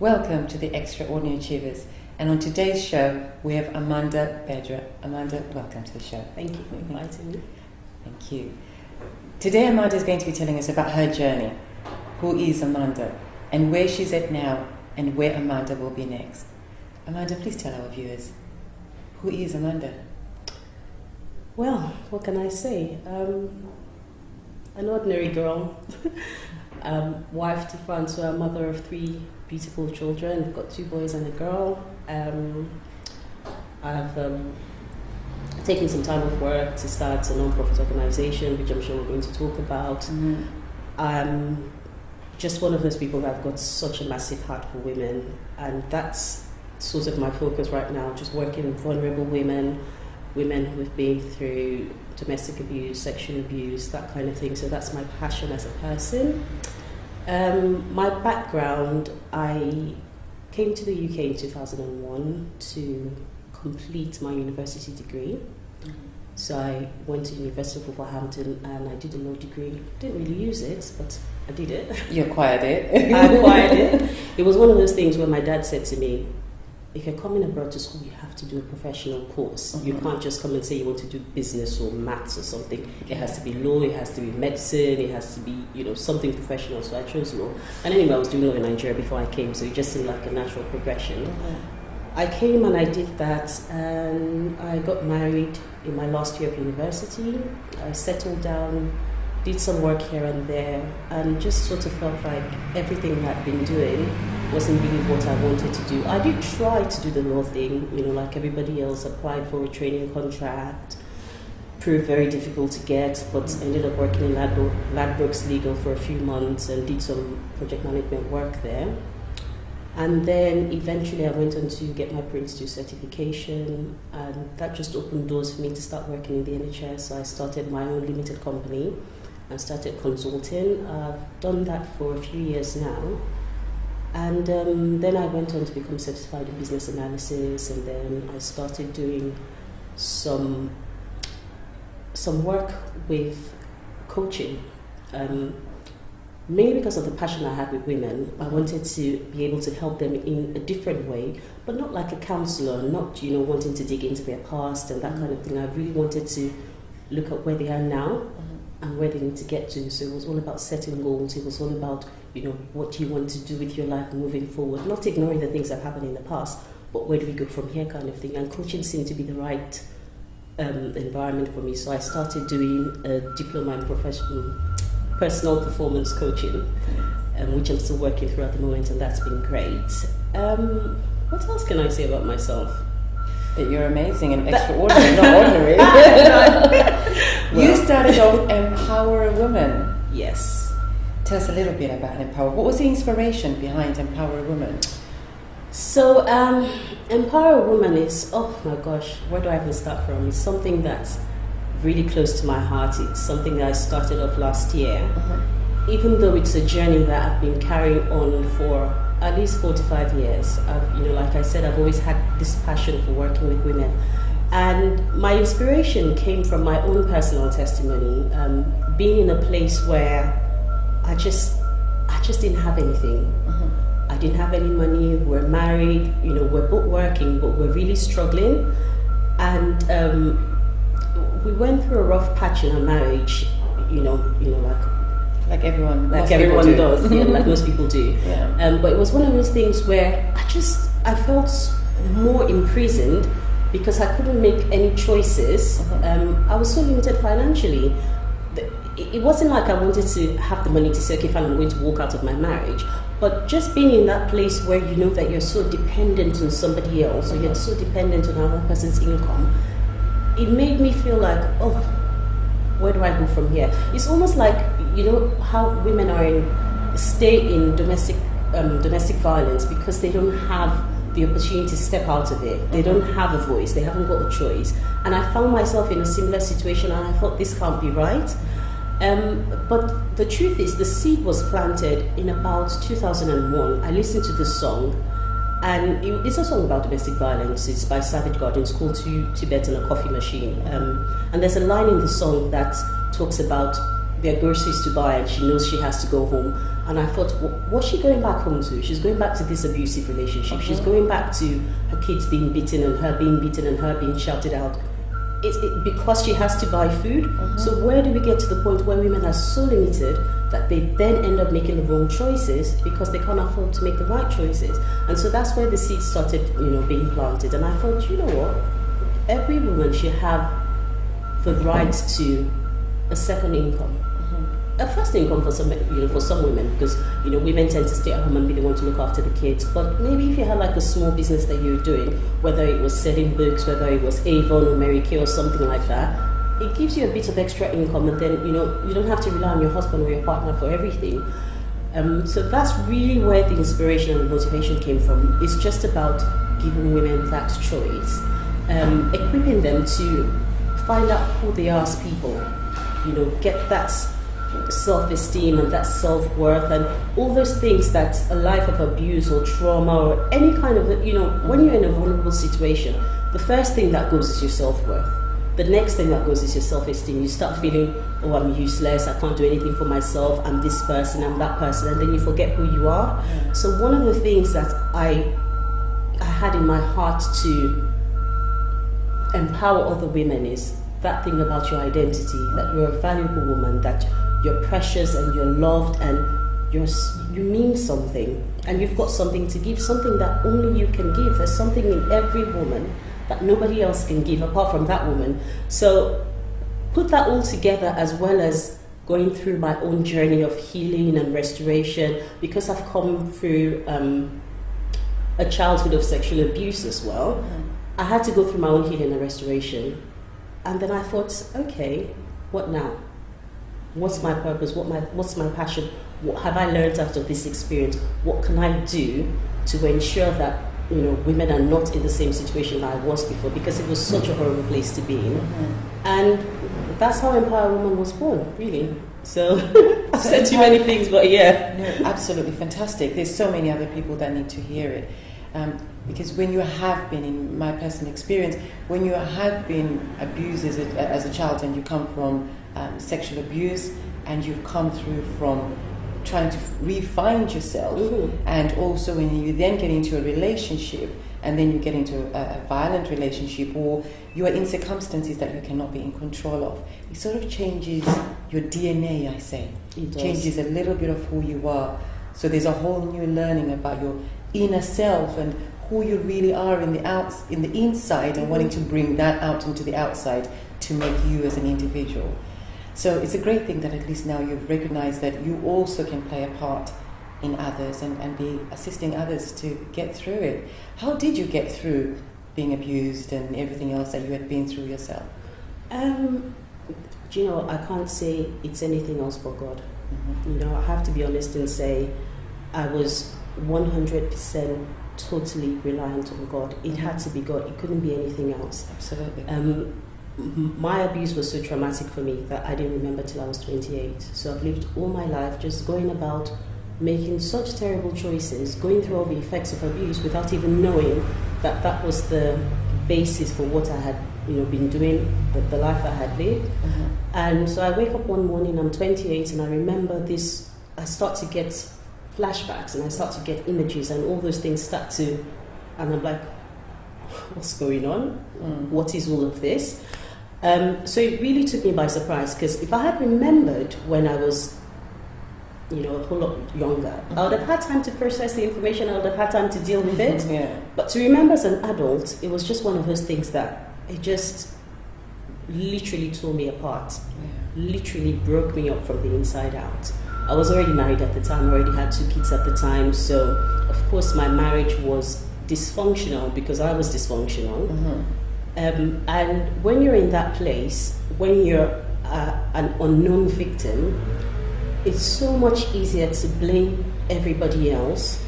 Welcome to the Extraordinary Achievers. And on today's show, we have Amanda Bedzrah. Amanda, welcome to the show. Thank you for inviting me. Thank you. Today, Amanda is going to be telling us about her journey. Who is Amanda? And where she's at now, and where Amanda will be next. Amanda, please tell our viewers, who is Amanda? Well, what can I say? An ordinary girl, wife to Francois, mother of 3 beautiful children. I've got 2 boys and a girl. I've taken some time off work to start a non-profit organization, which I'm sure we're going to talk about. Mm-hmm. I'm just one of those people that have got such a massive heart for women, and that's sort of my focus right now, just working with vulnerable women who've been through domestic abuse, sexual abuse, that kind of thing. So that's my passion as a person. My background, I came to the UK in 2001 to complete my university degree. So I went to University of Wolverhampton and I did a law degree. Didn't really use it, but I did it. You acquired it. I acquired it. It was one of those things where my dad said to me, if you're coming abroad to school, you have to do a professional course. Mm-hmm. You can't just come and say you want to do business or maths or something. It has to be law, it has to be medicine, it has to be, something professional. So I chose law. And anyway, I was doing law in Nigeria before I came, so it just seemed like a natural progression. Mm-hmm. I came and I did that, and I got married in my last year of university. I settled down, did some work here and there, and just sort of felt like everything I'd been doing wasn't really what I wanted to do. I did try to do the law thing, like everybody else, applied for a training contract, proved very difficult to get, but ended up working in Ladbrokes Legal for a few months and did some project management work there. And then eventually I went on to get my Prince 2 certification, and that just opened doors for me to start working in the NHS. So I started my own limited company and started consulting. I've done that for a few years now. And then I went on to become certified in business analysis, and then I started doing some work with coaching. Mainly because of the passion I had with women. I wanted to be able to help them in a different way, but not like a counselor, not wanting to dig into their past and that kind of thing. I really wanted to look at where they are now and where they need to get to. So it was all about setting goals. It was all about what you want to do with your life moving forward, not ignoring the things that happened in the past, but where do we go from here kind of thing. And coaching seemed to be the right environment for me. So I started doing a diploma in personal performance coaching, which I'm still working through at the moment, and that's been great. What else can I say about myself? That you're amazing and extraordinary, not ordinary. You started off Empower a Woman. Yes. Tell us a little bit about Empower. What was the inspiration behind Empower a Woman? So, Empower a Woman is, oh my gosh, where do I even start from? It's something that's really close to my heart. It's something that I started off last year. Even though it's a journey that I've been carrying on for at least 4 to 5 years. Like I said, I've always had this passion for working with women. And my inspiration came from my own personal testimony, being in a place where I just didn't have anything. I didn't have any money. We're married, we're both working, but we're really struggling. And we went through a rough patch in our marriage, like everyone does, yeah, like most people do. Yeah. But it was one of those things where I felt more imprisoned because I couldn't make any choices. I was so limited financially. It wasn't like I wanted to have the money to say, okay, fine, I'm going to walk out of my marriage. But just being in that place where you know that you're so dependent on somebody else, or you're so dependent on another person's income, it made me feel like, oh, where do I go from here? It's almost like, how women stay in domestic violence because they don't have the opportunity to step out of it. They don't have a voice. They haven't got a choice. And I found myself in a similar situation, and I thought, this can't be right. But the truth is, the seed was planted in about 2001. I listened to the song, and it's a song about domestic violence. It's by Savage Garden. It's called Two Beds and a Coffee Machine. And there's a line in the song that talks about there are groceries to buy and she knows she has to go home. And I thought, what's she going back home to? She's going back to this abusive relationship. She's going back to her kids being beaten and her being shouted out. Because she has to buy food. So where do we get to the point where women are so limited that they then end up making the wrong choices because they can't afford to make the right choices? And so that's where the seeds started, being planted. And I thought, you know what? Every woman should have the right to a second income. A first income for some women, because women tend to stay at home and be the one to look after the kids. But maybe if you had like a small business that you're doing, whether it was selling books, whether it was Avon or Mary Kay or something like that, it gives you a bit of extra income, and then you don't have to rely on your husband or your partner for everything. So that's really where the inspiration and the motivation came from. It's just about giving women that choice, equipping them to find out who they are as people, get that self-esteem and that self-worth and all those things that a life of abuse or trauma or any kind of, when you're in a vulnerable situation, the first thing that goes is your self-worth. The next thing that goes is your self-esteem. You start feeling, oh, I'm useless, I can't do anything for myself, I'm this person, I'm that person, and then you forget who you are. So one of the things that I had in my heart to empower other women is that thing about your identity, that you're a valuable woman, that you're precious and you're loved and you mean something and you've got something to give, something that only you can give. There's something in every woman that nobody else can give apart from that woman. So put that all together, as well as going through my own journey of healing and restoration, because I've come through a childhood of sexual abuse as well. I had to go through my own healing and restoration. And then I thought, okay, what now? What's my purpose? What's my passion? What have I learned out of this experience? What can I do to ensure that women are not in the same situation I was before? Because it was such a horrible place to be in. And that's how Empower Woman was born, really. So I've said too many things, but yeah. No, absolutely fantastic. There's so many other people that need to hear it. Because when you have been, in my personal experience, when you have been abused as a child and you come from sexual abuse and you've come through from trying to re-find yourself, and also when you then get into a relationship and then you get into a violent relationship, or you are in circumstances that you cannot be in control of, it sort of changes your DNA, I say. It changes a little bit of who you are. So there's a whole new learning about your inner self and who you really are in the inside, and wanting to bring that out into the outside to make you as an individual. So it's a great thing that at least now you've recognized that you also can play a part in others and be assisting others to get through it. How did you get through being abused and everything else that you had been through yourself? I can't say it's anything else but God. I have to be honest and say I was 100% totally reliant on God. It had to be God. It couldn't be anything else. Absolutely. My abuse was so traumatic for me that I didn't remember till I was 28. So I've lived all my life just going about making such terrible choices, going through all the effects of abuse without even knowing that that was the basis for what I had been doing, the life I had lived. And so I wake up one morning, I'm 28, and I remember this, I start to get flashbacks and I start to get images and all those things start to, and I'm like, what's going on? What is all of this? So it really took me by surprise, because if I had remembered when I was a whole lot younger, I would have had time to process the information, I would have had time to deal with it. But to remember as an adult, it was just one of those things that it just literally tore me apart, literally broke me up from the inside out. I was already married at the time, I already had 2 kids at the time, so of course my marriage was dysfunctional because I was dysfunctional. And when you're in that place, when you're an unknown victim, it's so much easier to blame everybody else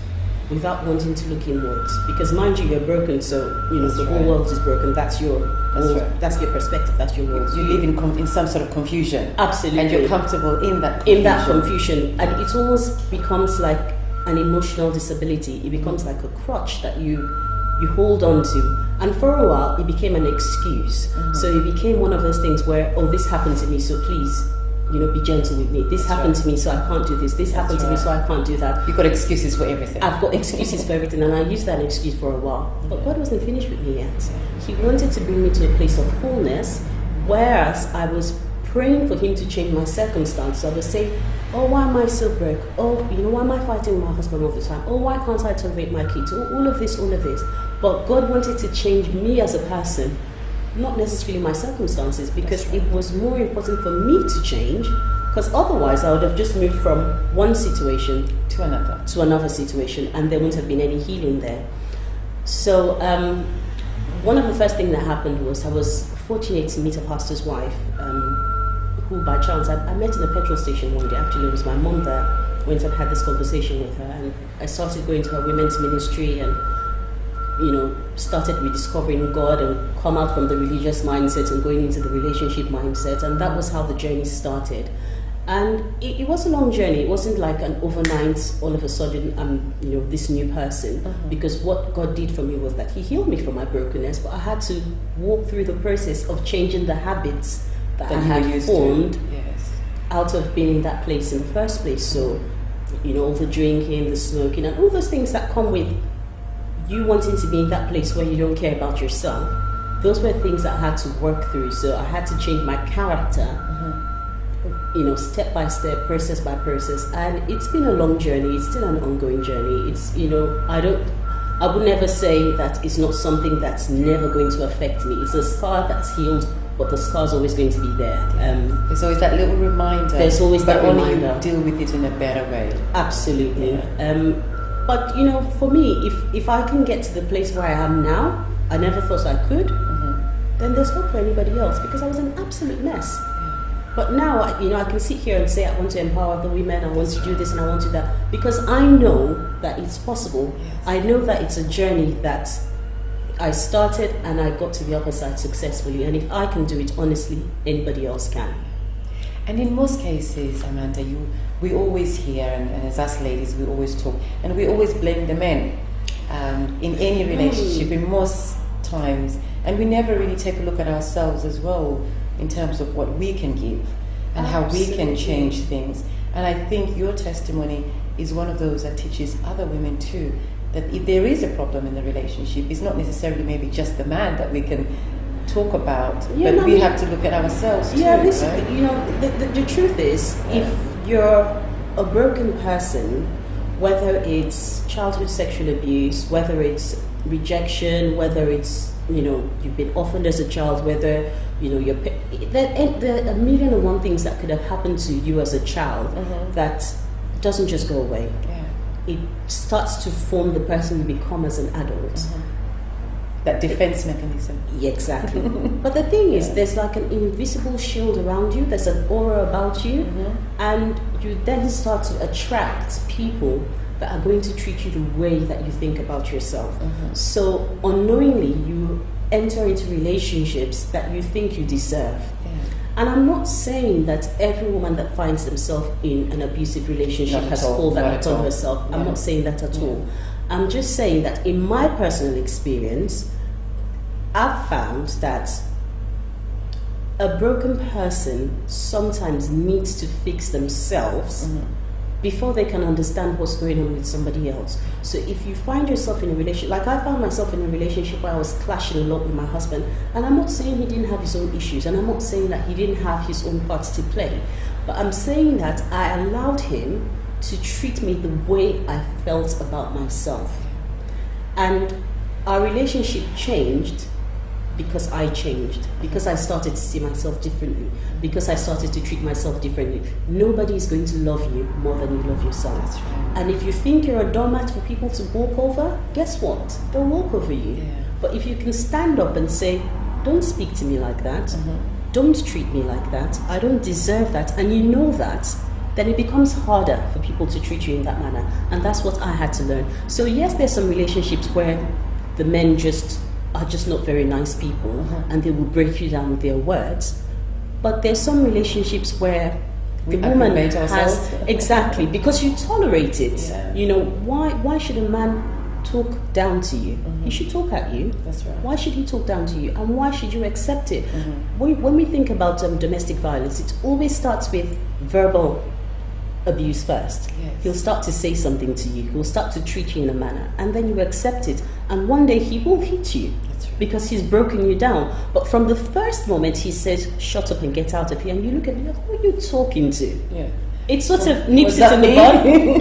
without wanting to look inwards. Because mind you, you're broken, so the whole world is broken. That's your world, that's your perspective, that's your world. You live in some sort of confusion. Absolutely. And you're comfortable in that confusion. In that confusion. And it almost becomes like an emotional disability. It becomes like a crutch that you hold on to. And for a while, it became an excuse. So it became one of those things where, oh, this happened to me, so please be gentle with me. This happened to me, so I can't do this. This happened to me, so I can't do that. You've got excuses for everything. I've got excuses for everything, and I used that excuse for a while. But God wasn't finished with me yet. He wanted to bring me to a place of wholeness, whereas I was praying for Him to change my circumstance. So I was saying, oh, why am I so broke? Oh, why am I fighting with my husband all the time? Oh, why can't I tolerate my kids? All of this. But God wanted to change me as a person, not necessarily my circumstances, because it was more important for me to change, because otherwise I would have just moved from one situation to another situation, and there wouldn't have been any healing there. So one of the first things that happened was I was fortunate to meet a pastor's wife, who by chance I met in a petrol station one day. Actually, it was my mom that went and had this conversation with her, and I started going to her women's ministry and started rediscovering God and come out from the religious mindset and going into the relationship mindset, and that was how the journey started. And it was a long journey. It wasn't like an overnight, all of a sudden I'm this new person, because what God did for me was that He healed me from my brokenness, but I had to walk through the process of changing the habits that I had formed out of being in that place in the first place. So all the drinking, the smoking, and all those things that come with you wanting to be in that place where you don't care about yourself, those were things that I had to work through. So I had to change my character, step by step, process by process. And it's been a long journey. It's still an ongoing journey. It's, I would never say that it's not something that's never going to affect me. It's a scar that's healed, but the scar's always going to be there. There's always that little reminder. There's always that reminder. But only you deal with it in a better way. Absolutely. Yeah. But for me, if I can get to the place where I am now, I never thought I could, then there's hope for anybody else, because I was an absolute mess. But now, I can sit here and say I want to empower the women, I want to do this and I want to do that, because I know that it's possible. Yes. I know that it's a journey that I started and I got to the other side successfully. And if I can do it, honestly, anybody else can. And in most cases, Amanda, we always hear, and as us ladies, we always talk, and we always blame the men in any relationship, in most times, and we never really take a look at ourselves as well, in terms of what we can give and how we can change things. And I think your testimony is one of those that teaches other women too, that if there is a problem in the relationship, it's not necessarily maybe just the man that we can talk about, but we have to look at ourselves too. Yeah, right? The truth is, if you're a broken person, whether it's childhood sexual abuse, whether it's rejection, whether it's you've been orphaned as a child, whether there are a million and one things that could have happened to you as a child that doesn't just go away. It starts to form the person you become as an adult. That defense mechanism. Yeah, exactly. But the thing is, there's like an invisible shield around you, there's an aura about you, and you then start to attract people that are going to treat you the way that you think about yourself. So unknowingly, you enter into relationships that you think you deserve. And I'm not saying that every woman that finds themselves in an abusive relationship has called that upon herself. I'm not saying that at all. I'm just saying that in my personal experience, I've found that a broken person sometimes needs to fix themselves before they can understand what's going on with somebody else. So if you find yourself in a relationship, like I found myself in a relationship where I was clashing a lot with my husband, and I'm not saying he didn't have his own issues, and I'm not saying that he didn't have his own parts to play, but I'm saying that I allowed him to treat me the way I felt about myself. And our relationship changed because I changed, because I started to see myself differently, because I started to treat myself differently. Nobody is going to love you more than you love yourself. That's right. And if you think you're a doormat for people to walk over, guess what? They'll walk over you. But if you can stand up and say, don't speak to me like that, don't treat me like that, I don't deserve that, and you know that, then it becomes harder for people to treat you in that manner. And that's what I had to learn. So yes, there's some relationships where the men are just not very nice people, and they will break you down with their words. But there's some relationships where the woman has exactly, because you tolerate it. Why should a man talk down to you, he should talk at you. That's right. Why should he talk down to you, and why should you accept it? When we think about domestic violence, it always starts with verbal abuse first. Yes. He'll start to say something to you, he'll start to treat you in a manner, and then you accept it, and one day he will hit you. That's right. Because he's broken you down. But from the first moment he says, shut up and get out of here, and you look at him, who are you talking to? Yeah. It sort of nips Was it that in the me?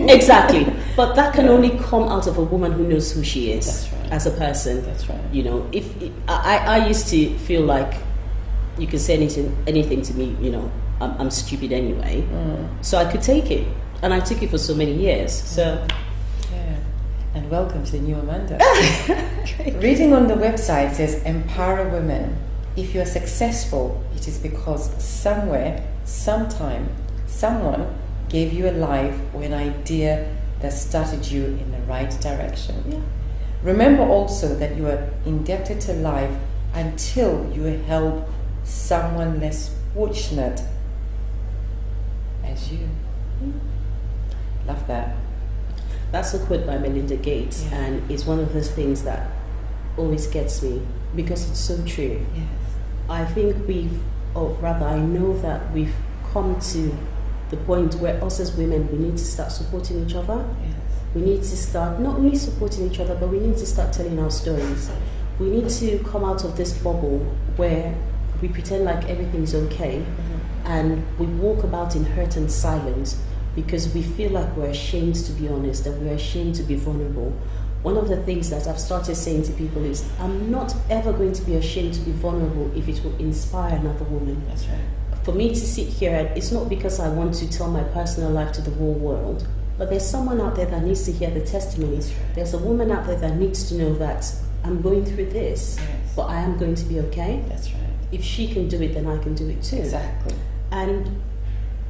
bud. Exactly. But that can only come out of a woman who knows who she is. That's right. As a person. That's right. You know, I used to feel like you can say anything to me, you know, I'm stupid anyway. So I could take it. And I took it for so many years. So yeah. And welcome to the new Amanda. Reading on the website says, empower women. If you are successful, it is because somewhere, sometime, someone gave you a life or an idea that started you in the right direction. yeah. Remember also that you are indebted to life until you help someone less fortunate as you. Love that. That's a quote by Melinda Gates, Yeah. and it's one of those things that always gets me because it's so true. Yes. I think I know that we've come to the point where us as women, we need to start supporting each other. Yes. We need to start not only supporting each other, but we need to start telling our stories. We need to come out of this bubble where we pretend like everything's okay, and we walk about in hurt and silence because we feel like we're ashamed to be honest and we're ashamed to be vulnerable. One of the things that I've started saying to people is, I'm not ever going to be ashamed to be vulnerable if it will inspire another woman. That's right. For me to sit here, it's not because I want to tell my personal life to the whole world, but there's someone out there that needs to hear the testimonies. There's a woman out there that needs to know that I'm going through this, Yes. but I am going to be okay. That's right. If she can do it, then I can do it too. Exactly. And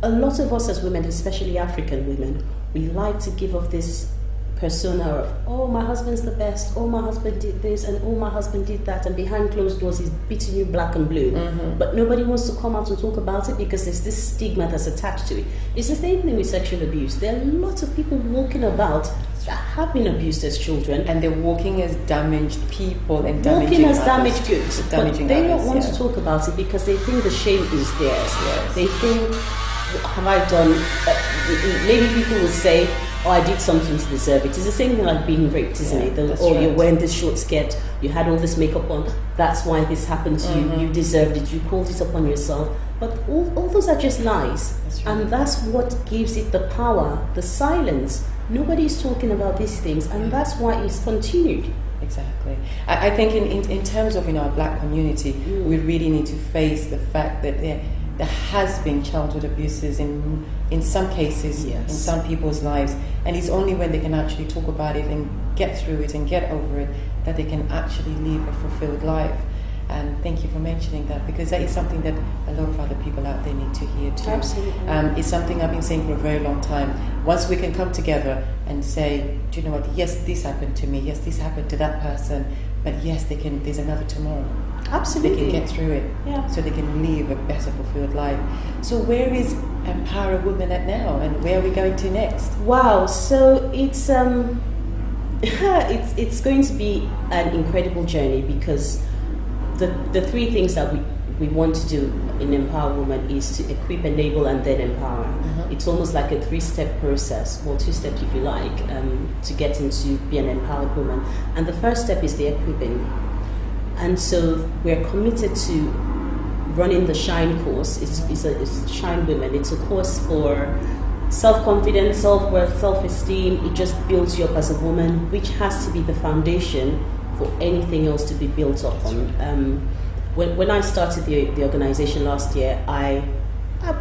a lot of us as women, especially African women, we like to give off this persona of, oh, my husband's the best, oh, my husband did this, and oh, my husband did that, and behind closed doors he's beating you black and blue. But nobody wants to come out and talk about it because there's this stigma that's attached to it. It's the same thing with sexual abuse. There are lots of people walking about that have been abused as children. And they're walking as damaged people and Walking as others. damaged goods, but Damaging they don't others, want yeah. to talk about it because they think the shame is theirs. Yes. They think, have I done? Maybe people will say, "Oh, I did something to deserve it." It's the same thing like being raped, isn't Yeah, it? that's You're right. wearing this short skirt, you had all this makeup on. That's why this happened to you. You deserved it. You called it upon yourself. But all those are just lies, That's right. and that's what gives it the power, the silence. Nobody's talking about these things, and that's why it's continued. Exactly. I think in terms of our black community, we really need to face the fact that there has been childhood abuses in some cases, Yes. in some people's lives, and it's only when they can actually talk about it and get through it and get over it that they can actually live a fulfilled life. And thank you for mentioning that, because that is something that a lot of other people out there need to hear too. Absolutely. It's something I've been saying for a very long time. Once we can come together and say, do you know what, yes, this happened to me, yes, this happened to that person, but yes, there's another tomorrow. Absolutely. They can get through it, Yeah. so they can live a better fulfilled life. So where is Empower Women at now, and where are we going to next? Wow, so it's it's going to be an incredible journey because the three things that we want to do in Empower Women is to equip, enable, and then empower. It's almost like a 3-step process, or 2 steps if you like, to get into be an empowered woman. And the first step is the equipping. And so we're committed to running the Shine course. It's Shine Women. It's a course for self-confidence, self-worth, self-esteem. It just builds you up as a woman, which has to be the foundation for anything else to be built up on. When I started the organization last year, I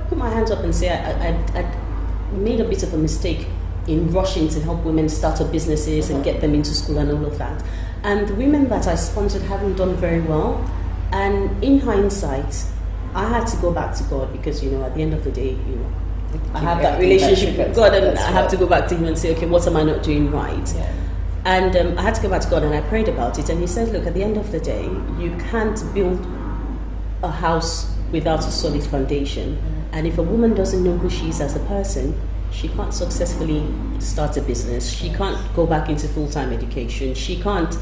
put my hands up and say I made a bit of a mistake in rushing to help women start up businesses and get them into school and all of that. And the women that I sponsored haven't done very well. And in hindsight, I had to go back to God because, at the end of the day, I have that relationship with God, and I have to go back to Him and say, okay, what am I not doing right? Yeah. And I had to go back to God, and I prayed about it. And He said, look, at the end of the day, you can't build a house without a solid foundation. And if a woman doesn't know who she is as a person, she can't successfully start a business. She can't go back into full-time education. She can't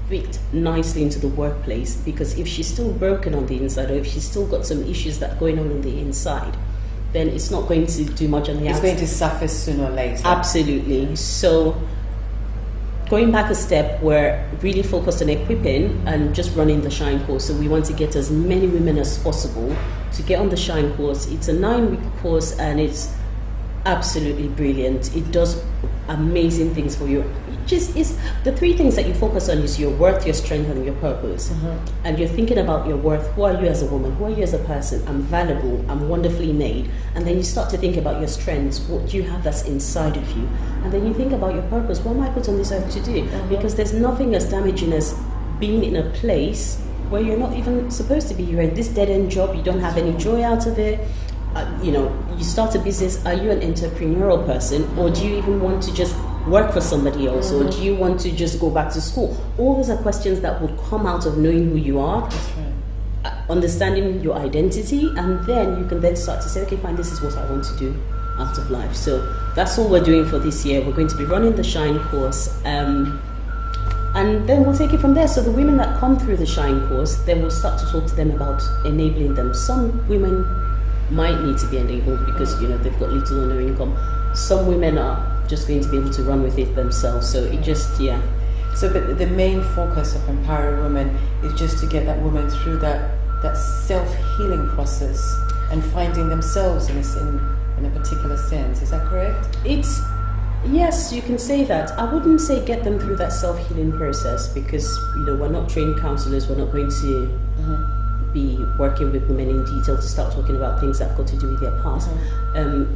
fit nicely into the workplace, because if she's still broken on the inside, or if she's still got some issues that are going on the inside, then it's not going to do much on the outside. It's going to suffer sooner or later. Absolutely. So going back a step, we're really focused on equipping and just running the Shine course. So we want to get as many women as possible to get on the Shine course. It's a 9-week course, and it's absolutely brilliant. It does amazing things for you. It's the 3 things that you focus on is your worth, your strength, and your purpose. And you're thinking about your worth. Who are you as a woman? Who are you as a person? I'm valuable. I'm wonderfully made. And then you start to think about your strengths. What do you have that's inside of you? And then you think about your purpose. What am I put on this earth to do? Because there's nothing as damaging as being in a place where you're not even supposed to be. You're in this dead-end job. You don't have any joy out of it. You start a business. Are you an entrepreneurial person, or do you even want to just work for somebody else, or do you want to just go back to school? All those are questions that would come out of knowing who you are. That's right. Understanding your identity, and then you can then start to say, okay, fine, this is what I want to do out of life. So that's all we're doing for this year. We're going to be running the Shine course, and then we'll take it from there. So the women that come through the Shine course, then we'll start to talk to them about enabling them. Some women might need to be enabled because they've got little or no income. Some women are just going to be able to run with it themselves. So it just So the main focus of Empowering Women is just to get that woman through that self-healing process and finding themselves in a particular sense. Is that correct? Yes, you can say that. I wouldn't say get them through that self-healing process, because we're not trained counselors. We're not going to be working with women in detail to start talking about things that have got to do with their past.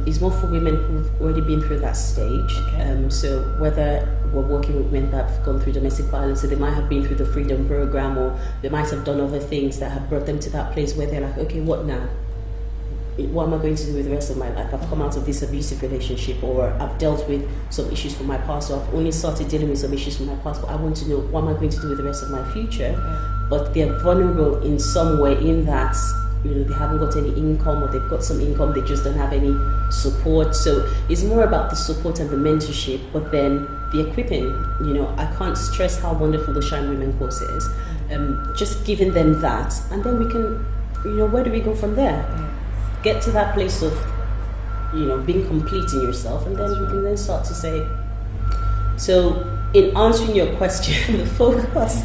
It's more for women who've already been through that stage. So whether we're working with women that have gone through domestic violence, so they might have been through the Freedom Program, or they might have done other things that have brought them to that place where they're like, okay, what now? What am I going to do with the rest of my life? I've come out of this abusive relationship, or I've dealt with some issues from my past, or I've only started dealing with some issues from my past, but I want to know what am I going to do with the rest of my future. But they're vulnerable in some way, in that they haven't got any income, or they've got some income, they just don't have any support. So it's more about the support and the mentorship, but then the equipping. I can't stress how wonderful the Shine Women course is. Just giving them that, and then we can, where do we go from there? Get to that place of, being complete in yourself, and then we can then start to say. So, in answering your question, the focus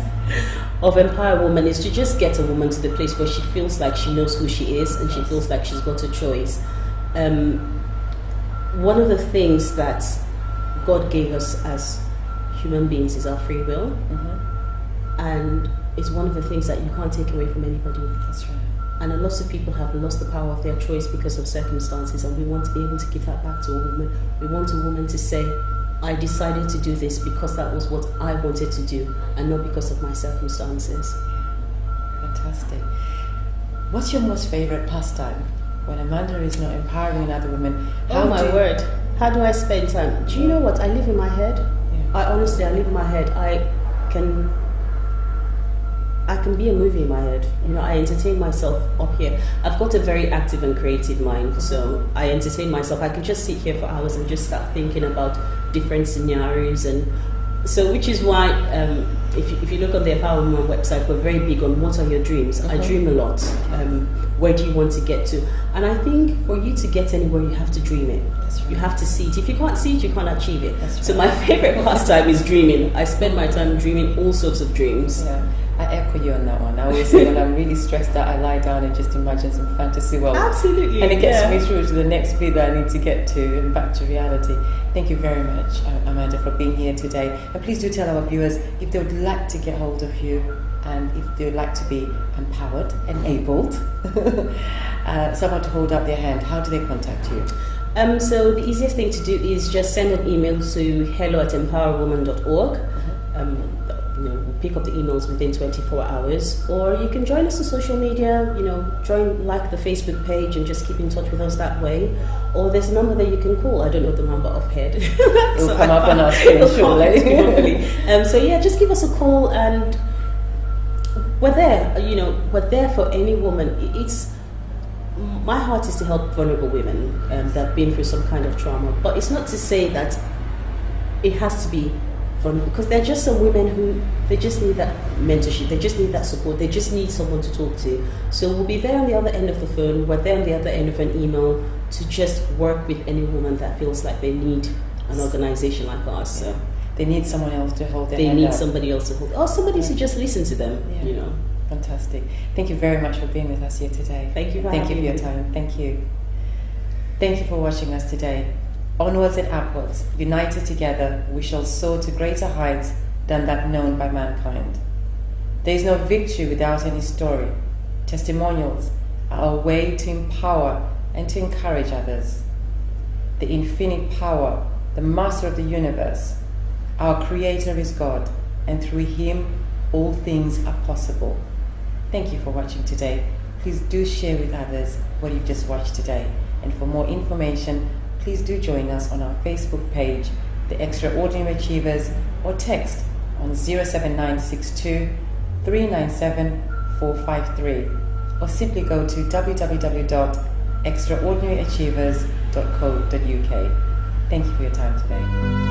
of Empower Woman is to just get a woman to the place where she feels like she knows who she is, and she feels like she's got a choice. One of the things that God gave us as human beings is our free will, and it's one of the things that you can't take away from anybody. That's right. And a lot of people have lost the power of their choice because of circumstances, and we want to be able to give that back to a woman. We want a woman to say, I decided to do this because that was what I wanted to do, and not because of my circumstances. Fantastic. What's your most favorite pastime? When Amanda is not empowering other women, How do I spend time? Do you know what? I live in my head. I live in my head. I can be a movie in my head. I entertain myself up here. I've got a very active and creative mind, so I entertain myself. I can just sit here for hours and just start thinking about different scenarios, and so which is why if you look on the Empower Woman website, we're very big on what are your dreams. I dream a lot. Where do you want to get to? And I think for you to get anywhere, you have to dream it. You have to see it. If you can't see it, you can't achieve it. So my favorite pastime is dreaming. I spend my time dreaming all sorts of dreams. I echo you on that one. I always say when I'm really stressed out, I lie down and just imagine some fantasy world. Absolutely. And it gets me through to the next bit that I need to get to and back to reality. Thank you very much, Amanda, for being here today. And please do tell our viewers if they would like to get hold of you, and if they would like to be empowered, enabled, someone to hold up their hand, how do they contact you? So the easiest thing to do is just send an email to hello@empowerwoman.org. We'll pick up the emails within 24 hours, or you can join us on social media, like the Facebook page and just keep in touch with us that way. Or there's a number that you can call. I don't know the number offhand. It'll come up on our screen shortly. So just give us a call, and we're there. We're there for any woman. my heart is to help vulnerable women that have been through some kind of trauma. But it's not to say that it has to be vulnerable, because there are just some women who they just need that mentorship, they just need that support, they just need someone to talk to. So we'll be there on the other end of the phone, we're there on the other end of an email to just work with any woman that feels like they need an organization like us. So they need someone else to hold their they hand need up. somebody else to hold, or somebody to just listen to them. You know. Fantastic. Thank you very much for being with us here today. Thank you for Thank you for your time. Thank you. Thank you for watching us today. Onwards and upwards, united together, we shall soar to greater heights than that known by mankind. There is no victory without any story. Testimonials are a way to empower and to encourage others. The infinite power, the master of the universe, our creator is God, and through him all things are possible. Thank you for watching today. Please do share with others what you've just watched today. And for more information, please do join us on our Facebook page, The Extraordinary Achievers, or text on 07962 397 453, or simply go to www.extraordinaryachievers.co.uk. Thank you for your time today.